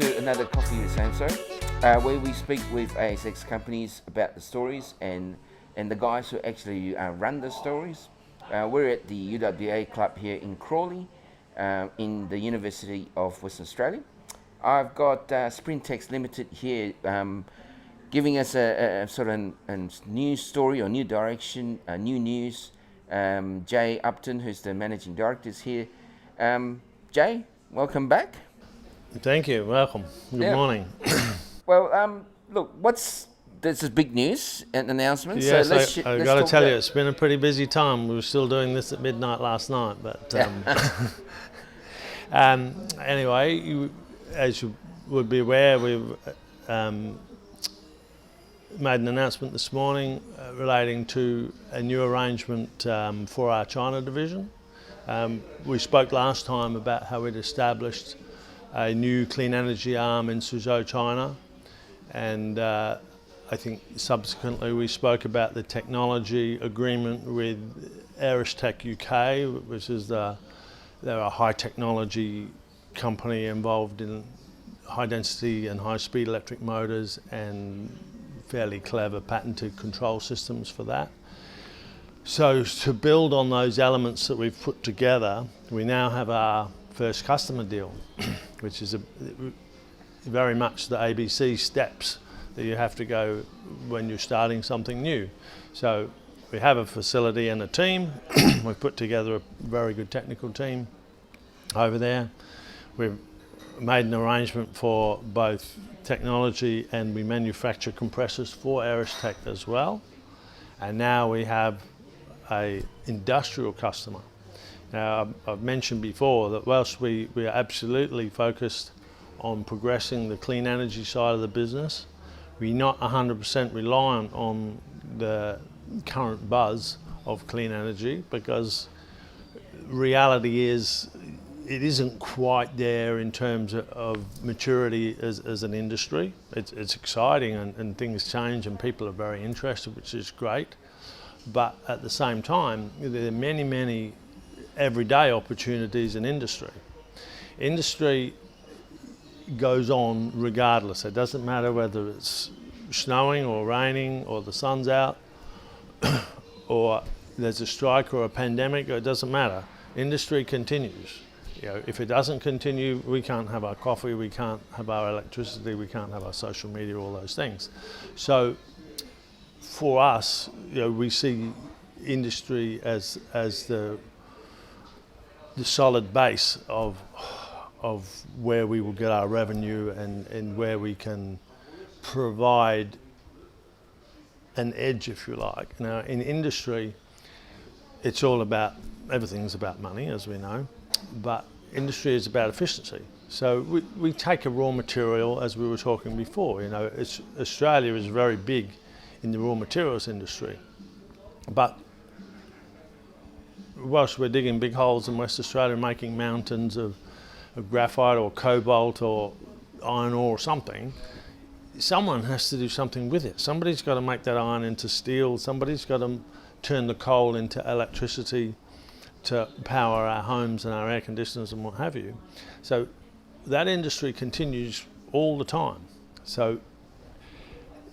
to another Coffee with Samso, where we speak with ASX companies about the stories and the guys who actually run the stories. We're at the UWA club here in Crawley, in the University of Western Australia. I've got Sprintex Limited here, giving us a sort of a new story or new direction, new news. Jay Upton, who's the managing director, is here. Jay, welcome back. Thank you. Welcome. Good morning. Well, look, this is big news and announcement. Yes, so I've got to tell you, it's been a pretty busy time. We were still doing this at midnight last night, but anyway, as you would be aware, we've made an announcement this morning relating to a new arrangement for our China division. We spoke last time about how we'd established a new clean energy arm in Suzhou, China, and I think subsequently we spoke about the technology agreement with Aerostech UK, which is they're a high technology company involved in high density and high speed electric motors and fairly clever patented control systems for that. So to build on those elements that we've put together, we now have our first customer deal, which is very much the ABC steps that you have to go when you're starting something new. So we have a facility and a team. We've put together a very good technical team over there. We've made an arrangement for both technology, and we manufacture compressors for Aerostech as well. And now we have an industrial customer. Now, I've mentioned before that whilst we are absolutely focused on progressing the clean energy side of the business, we're not 100% reliant on the current buzz of clean energy, because reality is it isn't quite there in terms of maturity as an industry. It's exciting and things change and people are very interested, which is great. But at the same time, there are many everyday opportunities in industry. Industry goes on regardless. It doesn't matter whether it's snowing or raining or the sun's out or there's a strike or a pandemic. It doesn't matter. Industry continues. You know, if it doesn't continue, we can't have our coffee, we can't have our electricity, we can't have our social media, all those things. So for us, you know, we see industry as the solid base of where we will get our revenue and where we can provide an edge, if you like. Now, in industry, it's all about, everything's about money, as we know, but industry is about efficiency. So we take a raw material, as we were talking before. You know, Australia is very big in the raw materials industry, but whilst we're digging big holes in West Australia, making mountains of graphite or cobalt or iron ore or something, someone has to do something with it. Somebody's got to make that iron into steel. Somebody's got to turn the coal into electricity to power our homes and our air conditioners and what have you. So that industry continues all the time. So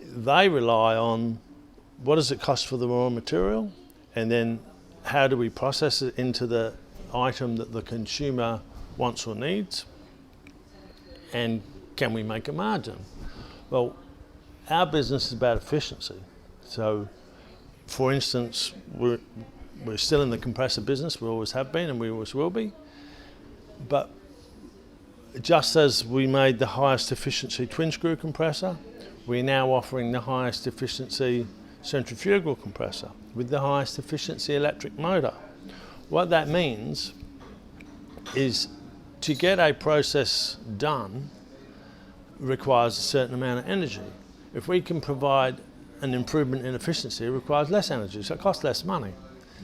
they rely on what does it cost for the raw material, and then how do we process it into the item that the consumer wants or needs, and can we make a margin? Well, our business is about efficiency. So, for instance, we're still in the compressor business, we always have been and we always will be, but just as we made the highest efficiency twin screw compressor, we're now offering the highest efficiency centrifugal compressor with the highest efficiency electric motor. What that means is to get a process done requires a certain amount of energy. If we can provide an improvement in efficiency, it requires less energy, so it costs less money.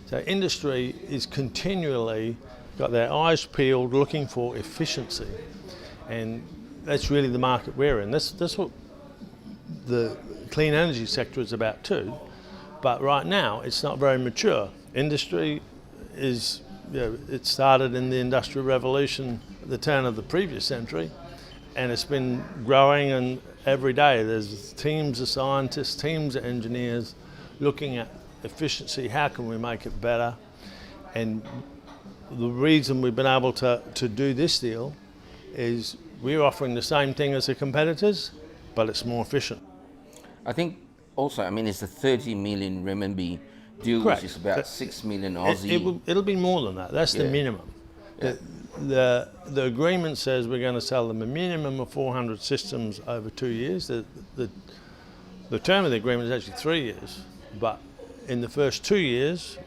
So industry is continually got their eyes peeled looking for efficiency, and that's really the market we're in. That's what the clean energy sector is about too, but right now it's not very mature. Industry is, you know, it started in the Industrial Revolution at the turn of the previous century, and it's been growing, and every day there's teams of scientists, teams of engineers looking at efficiency, how can we make it better. And the reason we've been able to do this deal is we're offering the same thing as the competitors, but it's more efficient. I think also, I mean, it's a 30 million renminbi deal, Correct. which is about 6 million Aussie. It'll be more than that. That's the minimum. Yeah. The agreement says we're going to sell them a minimum of 400 systems over 2 years. The term of the agreement is actually 3 years, but in the first 2 years,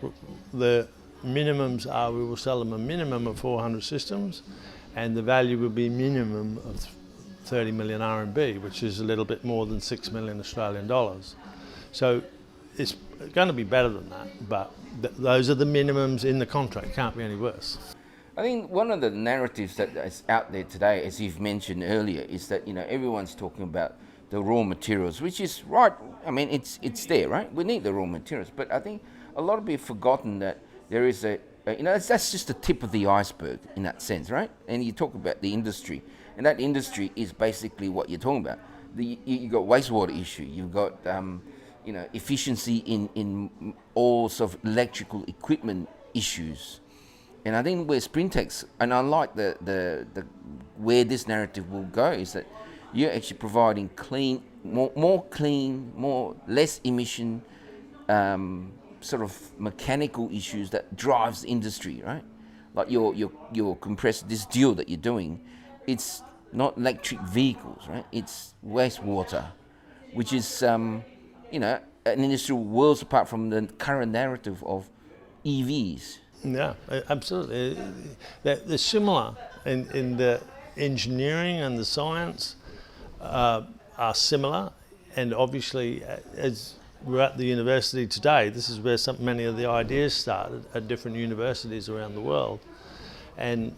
the minimums are we will sell them a minimum of 400 systems, and the value will be minimum of 30 million RMB, which is a little bit more than 6 million Australian dollars. So it's going to be better than that, but those are the minimums in the contract. Can't be any worse. I think one of the narratives that is out there today, as you've mentioned earlier, is that, you know, everyone's talking about the raw materials, which is right. I mean, it's there, right? We need the raw materials, but I think a lot of people have forgotten that there is you know, that's just the tip of the iceberg in that sense, right? And you talk about the industry, and that industry is basically what you're talking about. You got wastewater issue, you've got you know, efficiency in all sort of electrical equipment issues. And I think where Sprintex, and I like the where this narrative will go, is that you're actually providing clean, more clean, less emission, sort of mechanical issues that drives the industry, right? Like your compressor, this deal that you're doing, it's not electric vehicles, right? It's wastewater, which is you know, an industry worlds apart from the current narrative of EVs. Yeah, absolutely. They're similar in the engineering and the science are similar, and obviously as we're at the university today, this is where many of the ideas started at different universities around the world, and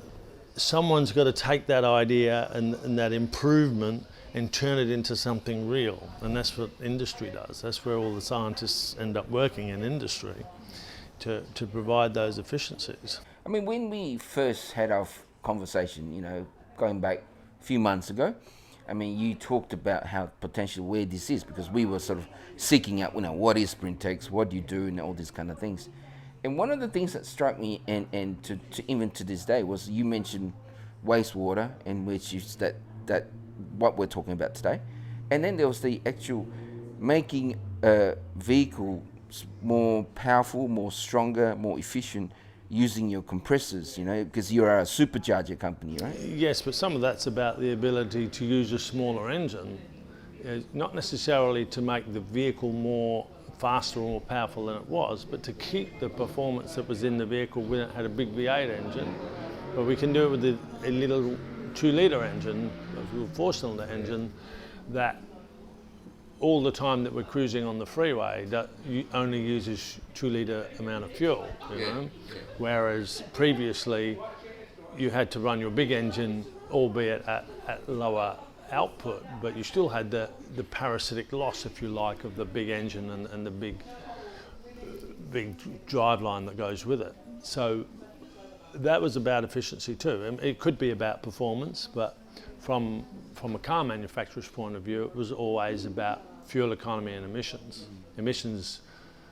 someone's got to take that idea and that improvement and turn it into something real, and that's what industry does. That's where all the scientists end up working in industry to provide those efficiencies. I mean, when we first had our conversation, you know, going back a few months ago, I mean, you talked about how potentially where this is, because we were sort of seeking out, you know, what is Sprintex, what do you do, and all these kind of things. And one of the things that struck me, and to even to this day, was you mentioned wastewater, and which is that what we're talking about today. And then there was the actual making a vehicle more powerful, more stronger, more efficient, using your compressors, you know, because you're a supercharger company, right? Yes, but some of that's about the ability to use a smaller engine, not necessarily to make the vehicle more faster or more powerful than it was, but to keep the performance that was in the vehicle when it had a big V8 engine. But we can do it with a little 2-litre engine, a little 4-cylinder engine, that all the time that we're cruising on the freeway, that only uses 2-litre amount of fuel, you know? Whereas previously you had to run your big engine, albeit at lower output, but you still had the parasitic loss, if you like, of the big engine and the big driveline that goes with it. So that was about efficiency too. And it could be about performance, but from a car manufacturer's point of view, it was always about fuel economy and emissions. Emissions,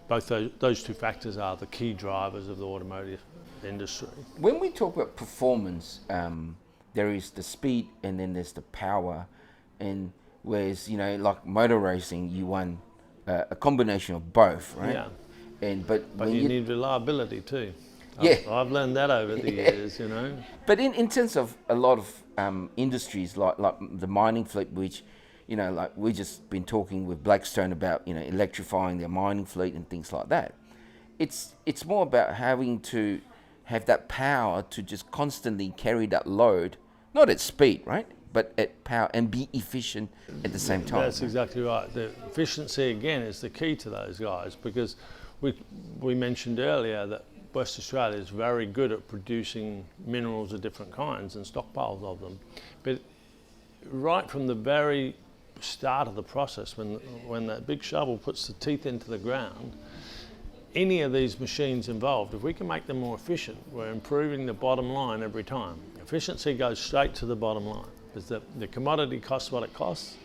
both those two factors are the key drivers of the automotive industry. When we talk about performance, there is the speed and then there's the power. And whereas, you know, like motor racing, you want a combination of both, right? Yeah. But you need reliability too. Yeah. I've learned that over the years, you know. But in terms of a lot of industries like the mining fleet, which, you know, like we've just been talking with Blackstone about, you know, electrifying their mining fleet and things like that. It's more about having to have that power to just constantly carry that load, not at speed, right? But at power, and be efficient at the same time. That's exactly right. The efficiency, again, is the key to those guys, because we mentioned earlier that West Australia is very good at producing minerals of different kinds and stockpiles of them. But right from the very start of the process, when that big shovel puts the teeth into the ground, any of these machines involved, if we can make them more efficient, we're improving the bottom line every time. Efficiency goes straight to the bottom line. is that the commodity costs what it costs,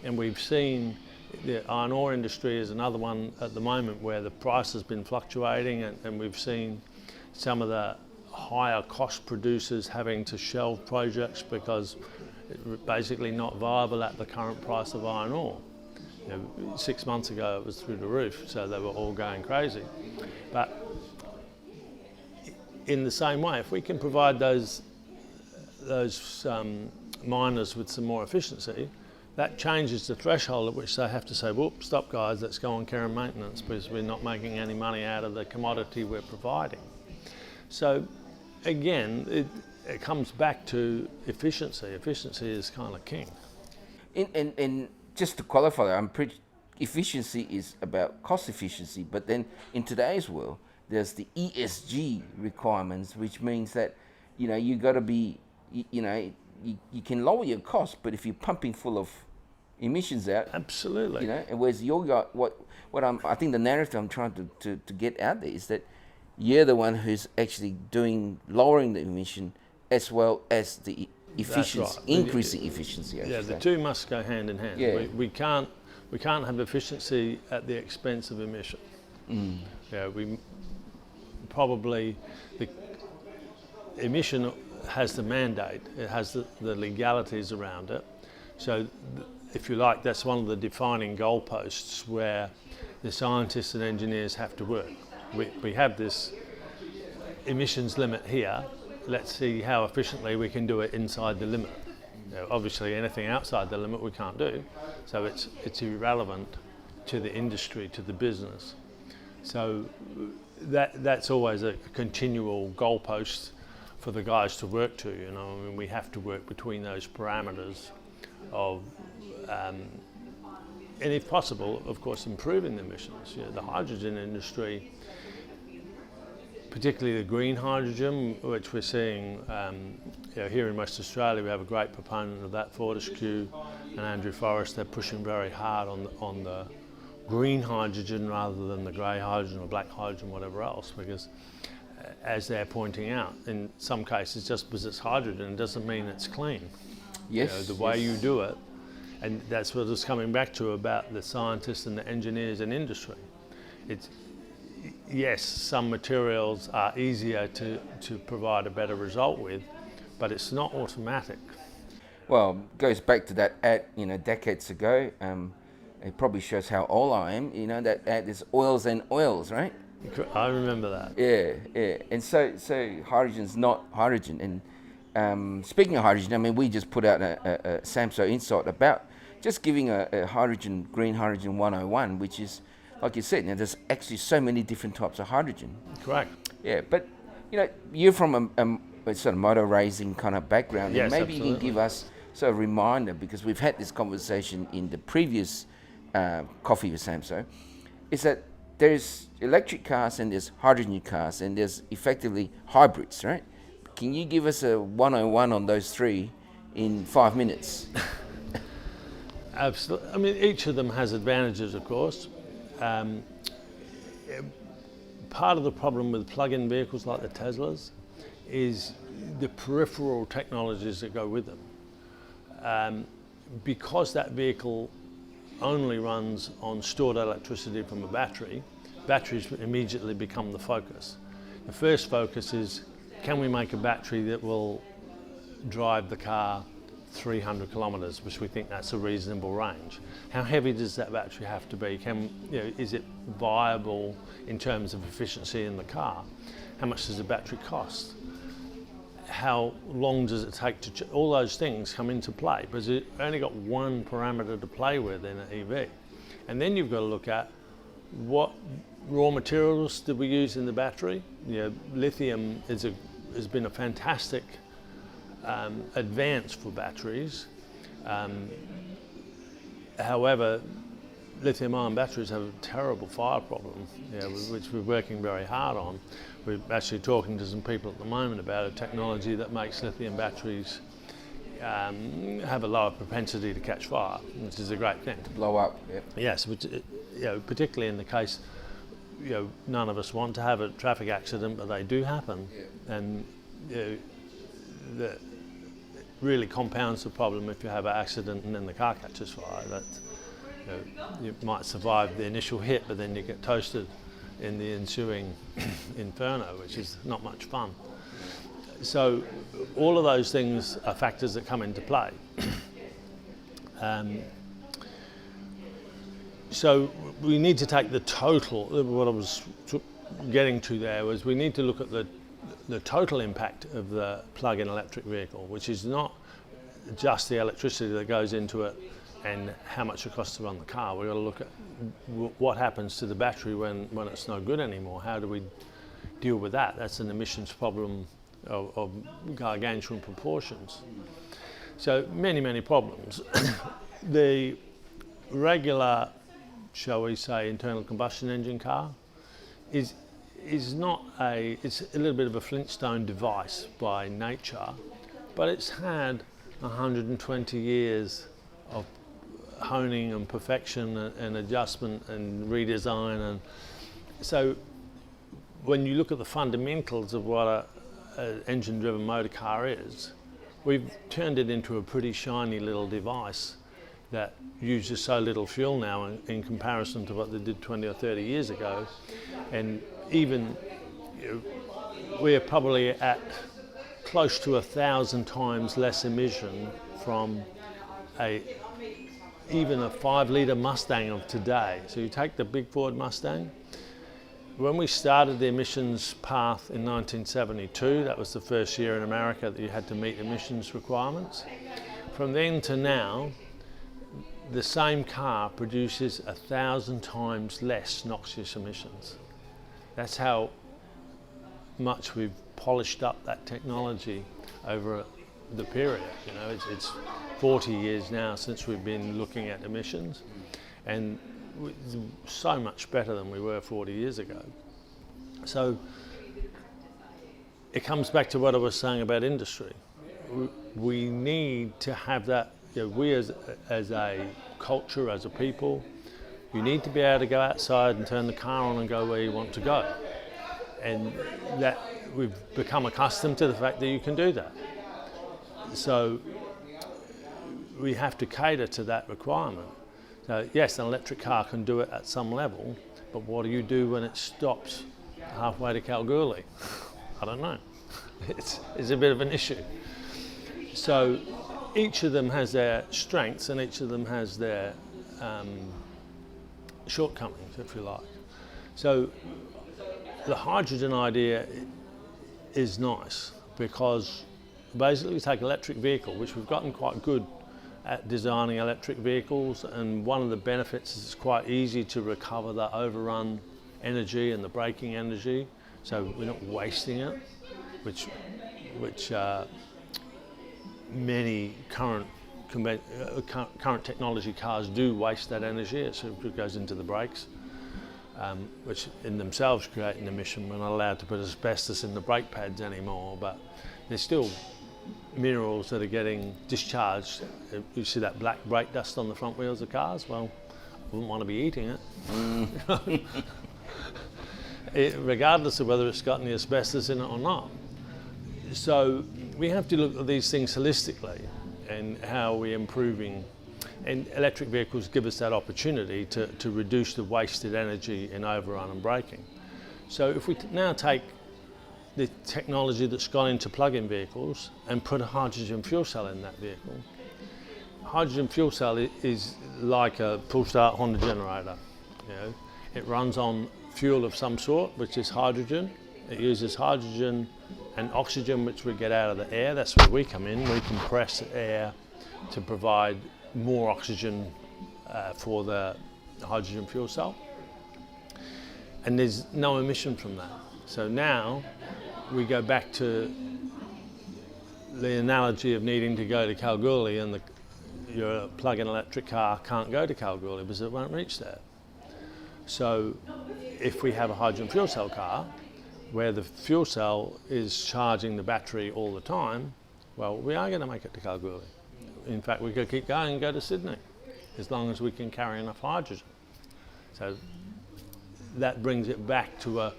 and we've seen the iron ore industry is another one at the moment where the price has been fluctuating, and we've seen some of the higher cost producers having to shelve projects because it's basically not viable at the current price of iron ore. 6 months ago it was through the roof, so they were all going crazy. But in the same way, if we can provide those miners with some more efficiency, that changes the threshold at which they have to say, whoop, stop guys, let's go on care and maintenance because we're not making any money out of the commodity we're providing. So again, it comes back to efficiency. Efficiency is kind of king. And just to qualify, efficiency is about cost efficiency, but then in today's world, there's the ESG requirements, which means that, you got to be, you can lower your cost, but if you're pumping full of emissions out, absolutely, and whereas I think the narrative I'm trying to get out there is that you're the one who's actually lowering the emission as well as the efficiency, right. Increasing efficiency. The two must go hand in hand. Yeah. We can't have efficiency at the expense of emission. We probably, the emission has the mandate, it has the legalities around it. So if you like, that's one of the defining goalposts where the scientists and engineers have to work. We have this emissions limit here, let's see how efficiently we can do it inside the limit. Obviously anything outside the limit we can't do, so it's irrelevant to the industry, to the business. So that's always a continual goalpost for the guys to work to. We have to work between those parameters of, and if possible, of course, improving the emissions. The hydrogen industry, particularly the green hydrogen, which we're seeing here in West Australia, we have a great proponent of that, Fortescue and Andrew Forrest. They're pushing very hard on the green hydrogen rather than the grey hydrogen or black hydrogen, whatever else, because as they're pointing out, in some cases, just because it's hydrogen doesn't mean it's clean. Yes. The way you do it, and that's what it's coming back to about the scientists and the engineers in industry. Yes, some materials are easier to provide a better result with, but it's not automatic. Well, it goes back to that ad, decades ago. It probably shows how old I am. That ad is oils and oils, right? I remember that. Yeah. And so hydrogen's not hydrogen. And speaking of hydrogen, we just put out a Samso insight about just giving a green hydrogen 101, which is, like you said, there's actually so many different types of hydrogen. Correct. Yeah, but you're from a sort of motor racing kind of background. Yes, and maybe absolutely. You can give us sort of a reminder, because we've had this conversation in the previous Coffee with Samso, is that there's electric cars and there's hydrogen cars and there's effectively hybrids, right? Can you give us a 101 on those three in 5 minutes? Absolutely. Each of them has advantages, of course. Part of the problem with plug-in vehicles like the Teslas is the peripheral technologies that go with them. Because that vehicle only runs on stored electricity from a battery, batteries immediately become the focus. The first focus is, can we make a battery that will drive the car 300 kilometres, which we think that's a reasonable range. How heavy does that battery have to be? Is it viable in terms of efficiency in the car? How much does the battery cost? How long does it take to all those things come into play, because you've only got one parameter to play with in an EV. And then you've got to look at what raw materials did we use in the battery. Lithium has been a fantastic advance for batteries. However, lithium-ion batteries have a terrible fire problem, which we're working very hard on. We're actually talking to some people at the moment about a technology that makes lithium batteries have a lower propensity to catch fire, which is a great thing. To blow up, yeah. Yes, which, particularly in the case, none of us want to have a traffic accident, but they do happen. Yeah. And really compounds the problem if you have an accident and then the car catches fire. That you might survive the initial hit, but then you get toasted in the ensuing inferno, which is not much fun. So all of those things are factors that come into play. So we need to take the total. What I was getting to there was we need to look at the total impact of the plug-in electric vehicle, which is not just the electricity that goes into it and how much it costs to run the car. We've got to look at what happens to the battery when it's no good anymore. How do we deal with that? That's an emissions problem of gargantuan proportions. So many problems. The regular, shall we say, internal combustion engine car is not it's a little bit of a Flintstone device by nature, but it's had 120 years of honing and perfection and adjustment and redesign. And so when you look at the fundamentals of what an engine-driven motor car is, we've turned it into a pretty shiny little device that uses so little fuel now in comparison to what they did 20 or 30 years ago. And even we're probably at close to 1,000 times less emission from even a 5-litre Mustang of today. So you take the big Ford Mustang. When we started the emissions path in 1972, that was the first year in America that you had to meet emissions requirements. From then to now, the same car produces 1,000 times less noxious emissions. That's how much we've polished up that technology over the period. You know, it's 40 years now since we've been looking at emissions, and so much better than we were 40 years ago. So it comes back to what I was saying about industry. We need to have that. You know, we as a culture, as a people, you need to be able to go outside and turn the car on and go where you want to go. And that we've become accustomed to the fact that you can do that. So we have to cater to that requirement. So yes, an electric car can do it at some level, but what do you do when it stops halfway to Kalgoorlie? I don't know. It's a bit of an issue. So each of them has their strengths and each of them has their shortcomings, if you like. So the hydrogen idea is nice because basically we take electric vehicle, which we've gotten quite good at designing electric vehicles, and one of the benefits is it's quite easy to recover the overrun energy and the braking energy, so we're not wasting it, which many current technology cars do waste that energy. It goes into the brakes, which in themselves create an emission. We're not allowed to put asbestos in the brake pads anymore, but there's still minerals that are getting discharged. You see that black brake dust on the front wheels of cars? Well, I wouldn't want to be eating it. Regardless of whether it's got any asbestos in it or not. So we have to look at these things holistically and how we're improving. And electric vehicles give us that opportunity to reduce the wasted energy in overrun and braking. So if we now take the technology that's gone into plug-in vehicles and put a hydrogen fuel cell in that vehicle. Hydrogen fuel cell is like a pull-start Honda generator. You know, it runs on fuel of some sort, which is hydrogen. It uses hydrogen and oxygen, which we get out of the air. That's where we come in. We compress air to provide more oxygen for the hydrogen fuel cell. And there's no emission from that. So now we go back to the analogy of needing to go to Kalgoorlie, and your plug-in electric car can't go to Kalgoorlie because it won't reach there. So if we have a hydrogen fuel cell car where the fuel cell is charging the battery all the time, well, we are going to make it to Kalgoorlie. In fact, we could keep going and go to Sydney as long as we can carry enough hydrogen. So that brings it back to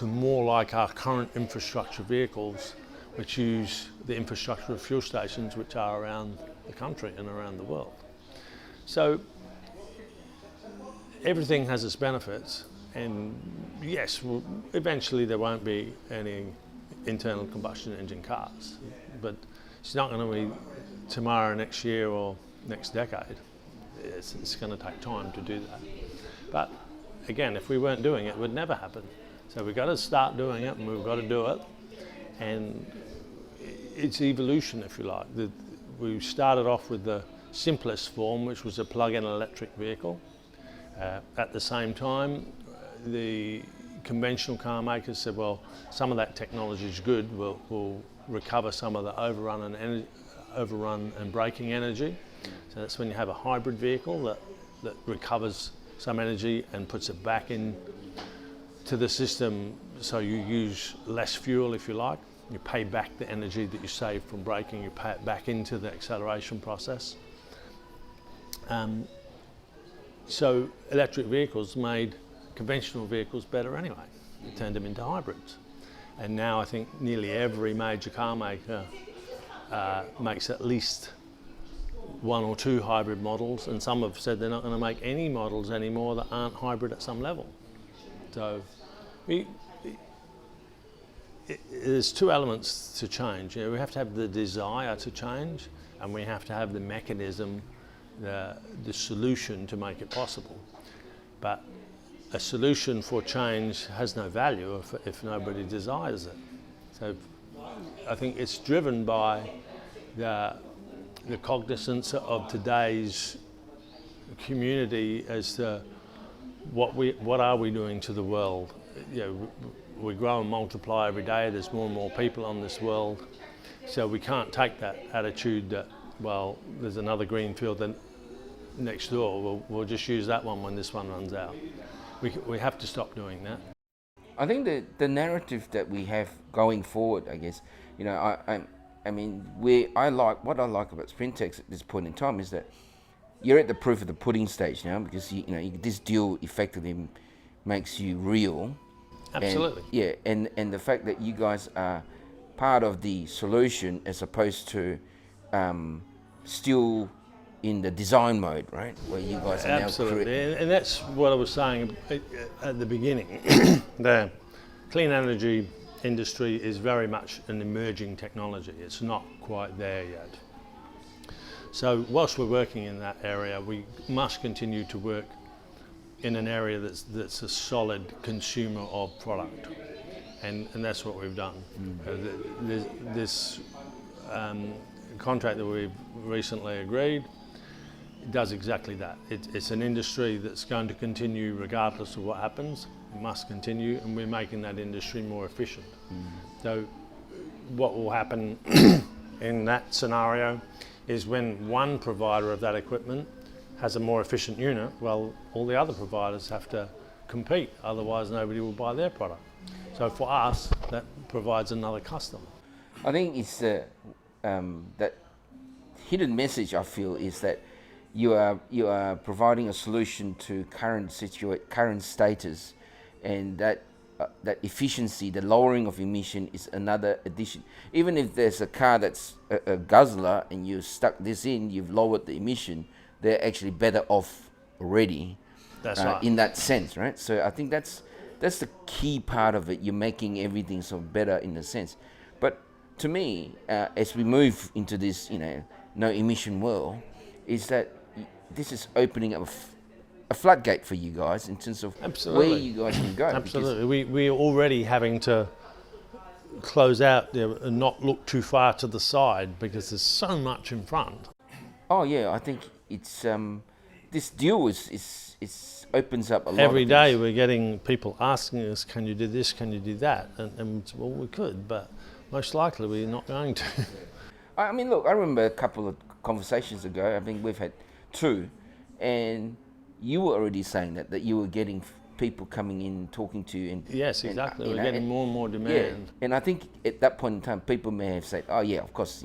more like our current infrastructure vehicles, which use the infrastructure of fuel stations which are around the country and around the world. So everything has its benefits, and yes, eventually there won't be any internal combustion engine cars, but it's not going to be tomorrow, next year or next decade. It's going to take time to do that. But again, if we weren't doing it, it would never happen. So we've got to start doing it, and we've got to do it. And it's evolution, if you like. We started off with the simplest form, which was a plug-in electric vehicle. At the same time, the conventional car makers said, well, some of that technology is good, we'll recover some of the overrun and braking energy. So that's when you have a hybrid vehicle that recovers some energy and puts it back in to the system, so you use less fuel, if you like. You pay back the energy that you save from braking, you pay it back into the acceleration process. So electric vehicles made conventional vehicles better anyway. It turned them into hybrids. And now I think nearly every major car maker makes at least one or two hybrid models, and some have said they're not going to make any models anymore that aren't hybrid at some level. So there's two elements to change. We have to have the desire to change, and we have to have the mechanism, the solution to make it possible. But a solution for change has no value if nobody desires it. So I think it's driven by the cognizance of today's community as to what are we doing to the world. We grow and multiply every day. There's more and more people on this world, so we can't take that attitude that, well, there's another green field next door, we'll just use that one when this one runs out. We have to stop doing that. I think the narrative that we have going forward, I guess, what I like about Sprintex at this point in time is that you're at the proof of the pudding stage now, because this deal effectively makes you real. Absolutely. And the fact that you guys are part of the solution as opposed to still in the design mode, right? Where you guys are absolutely. now And that's what I was saying at the beginning. The clean energy industry is very much an emerging technology. It's not quite there yet. So whilst we're working in that area, we must continue to work in an area that's a solid consumer of product, and that's what we've done. This contract that we've recently agreed does exactly that. It's an industry that's going to continue regardless of what happens. It must continue, and we're making that industry more efficient. So what will happen in that scenario is when one provider of that equipment has a more efficient unit, well, all the other providers have to compete, otherwise nobody will buy their product. So for us, that provides another customer. I think it's that hidden message, I feel, is that you are providing a solution to current status, and that efficiency, the lowering of emission, is another addition. Even if there's a car that's a guzzler and you stuck this in, you've lowered the emission, they're actually better off already. That's right. In that sense, right? So I think that's the key part of it. You're making everything so better in a sense. But to me, as we move into this, no emission world, is that this is opening up a floodgate for you guys in terms of Absolutely. where you guys can go. Absolutely. We're already having to close out there and not look too far to the side because there's so much in front. Oh yeah, I think it's this deal is opens up a lot. Every of day things. we're getting people asking us, can you do this, can you do that? And well, we could, but most likely we're not going to. I mean, look, I remember a couple of conversations ago, I think we've had two, and you were already saying that you were getting people coming in, talking to you. Yes, exactly. We're getting more and more demand. Yeah. And I think at that point in time, people may have said, oh yeah, of course,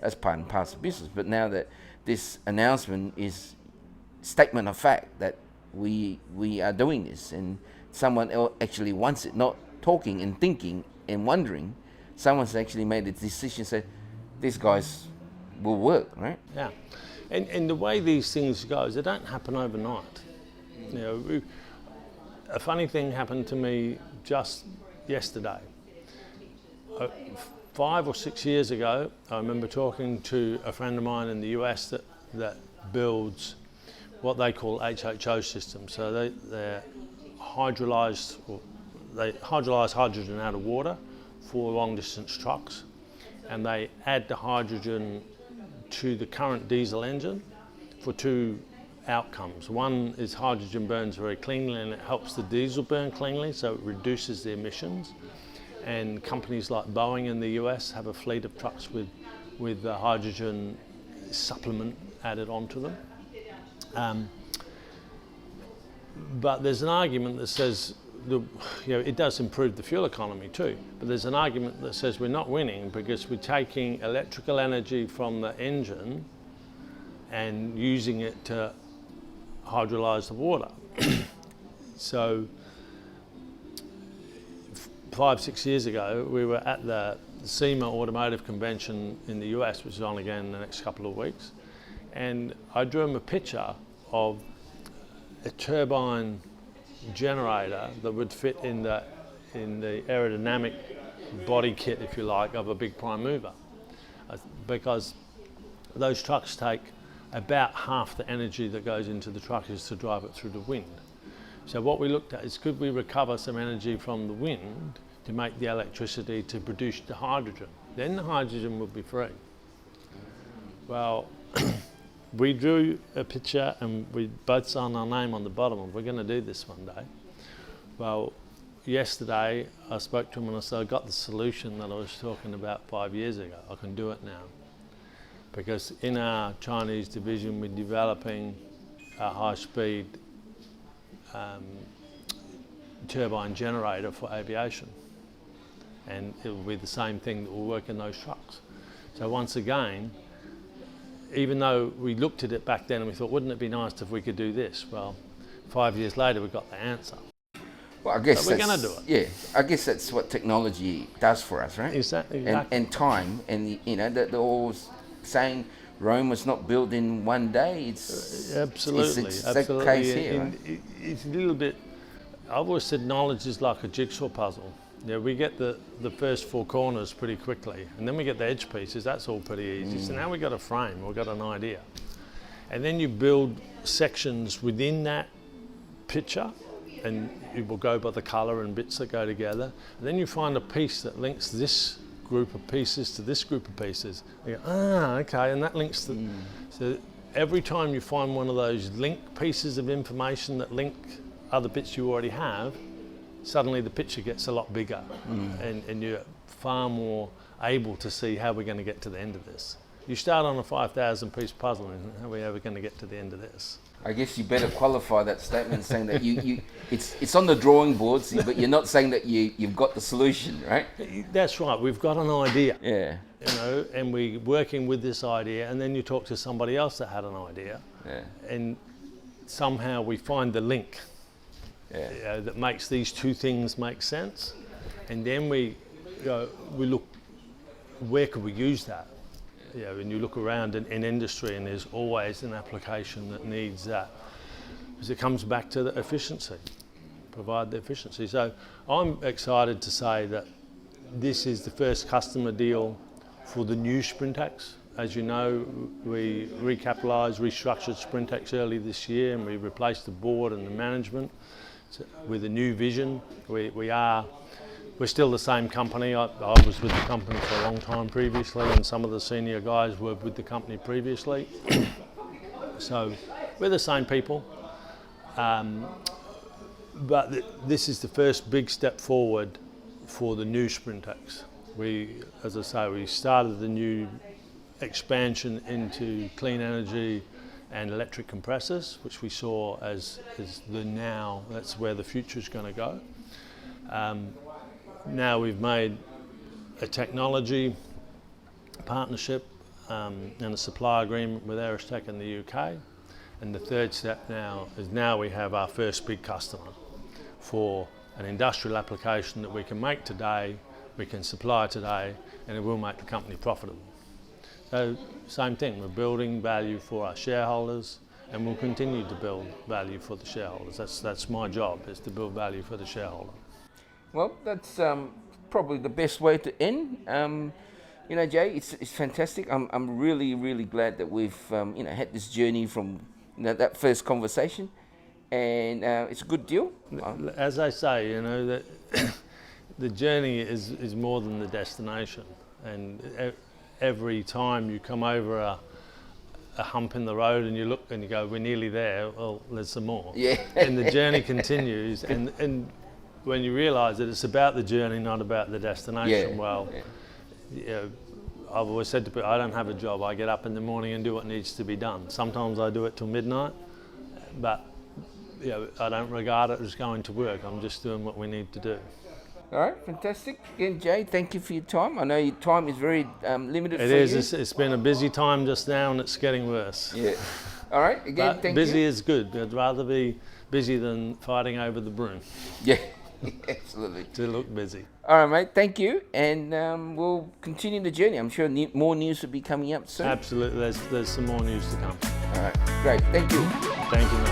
that's part and parcel of business. But now that this announcement is statement of fact that we are doing this, and someone else actually wants it, not talking and thinking and wondering, someone's actually made a decision, said, these guys will work, right? Yeah, and the way these things go is they don't happen overnight. You know, a funny thing happened to me just yesterday. 5 or 6 years ago, I remember talking to a friend of mine in the US that builds what they call HHO systems. So they're hydrolyzed, or they hydrolyze hydrogen out of water for long distance trucks, and they add the hydrogen to the current diesel engine for two outcomes. One is hydrogen burns very cleanly and it helps the diesel burn cleanly, so it reduces the emissions. And companies like Boeing in the US have a fleet of trucks with the hydrogen supplement added onto them. But there's an argument that says it does improve the fuel economy too, but there's an argument that says we're not winning because we're taking electrical energy from the engine and using it to hydrolyze the water. So 5, 6 years ago, we were at the SEMA Automotive Convention in the US, which is on again in the next couple of weeks, and I drew him a picture of a turbine generator that would fit in the aerodynamic body kit, if you like, of a big prime mover, because those trucks take about half the energy that goes into the truck is to drive it through the wind. So what we looked at is, could we recover some energy from the wind to make the electricity to produce the hydrogen? Then the hydrogen would be free. Well, we drew a picture and we both signed our name on the bottom and we're going to do this one day. Well, yesterday I spoke to him and I said, I got the solution that I was talking about 5 years ago. I can do it now. Because in our Chinese division, we're developing a high-speed turbine generator for aviation. And it will be the same thing that will work in those trucks. So once again, even though we looked at it back then and we thought, wouldn't it be nice if we could do this? Well, 5 years later, we got the answer. Well, I guess so we're going to do it. Yeah, I guess that's what technology does for us, right? Exactly. And time, and they're always saying Rome was not built in one day. It's absolutely, it's absolutely. The case here, right? It's a little bit. I've always said knowledge is like a jigsaw puzzle. Yeah, we get the first 4 corners pretty quickly, and then we get the edge pieces. That's all pretty easy. So now we've got a frame, we've got an idea, and then you build sections within that picture, and it will go by the colour and bits that go together. And then you find a piece that links this group of pieces to this group of pieces. You go, okay, and that links to. So every time you find one of those link pieces of information that link other bits you already have, suddenly the picture gets a lot bigger, and you're far more able to see how we're going to get to the end of this. You start on a 5,000 piece puzzle, and how are we ever going to get to the end of this? I guess you better qualify that statement saying that it's on the drawing boards, but you're not saying that you've got the solution, right? That's right. We've got an idea. Yeah. And we're working with this idea, and then you talk to somebody else that had an idea, and somehow we find the link that makes these two things make sense, and then we look, where could we use that? When you look around in industry, and there's always an application that needs that, because it comes back to the efficiency, provide the efficiency. So I'm excited to say that this is the first customer deal for the new Sprintex. As you know, we recapitalised, restructured Sprintex early this year, and we replaced the board and the management with a new vision. We're still the same company. I was with the company for a long time previously, and some of the senior guys were with the company previously. So we're the same people. But this is the first big step forward for the new Sprintex. As I say, we started the new expansion into clean energy and electric compressors, which we saw as that's where the future is going to go. Now we've made a technology partnership and a supply agreement with Aerostech in the UK. And the third step now is we have our first big customer for an industrial application that we can make today we can supply today, and it will make the company profitable. So same thing, we're building value for our shareholders, and we'll continue to build value for the shareholders. That's my job, is to build value for the shareholder. Well, that's probably the best way to end. You know, Jay, it's fantastic. I'm really glad that we've had this journey from that first conversation, and it's a good deal. As I say, that the journey is more than the destination, and every time you come over a hump in the road and you look and you go, we're nearly there, well, there's some more. Yeah. And the journey continues, and when you realise that it's about the journey, not about the destination, I've always said to people, I don't have a job. I get up in the morning and do what needs to be done. Sometimes I do it till midnight, but I don't regard it as going to work. I'm just doing what we need to do. All right, fantastic. Again, Jay, thank you for your time. I know your time is very limited for you. It is. It's been a busy time just now, and it's getting worse. Yeah. All right, again, thank you. Busy is good. I'd rather be busy than fighting over the broom. Yeah, absolutely. To look busy. All right, mate, thank you. And we'll continue the journey. I'm sure more news will be coming up soon. Absolutely. There's some more news to come. All right, great. Thank you. Thank you, mate.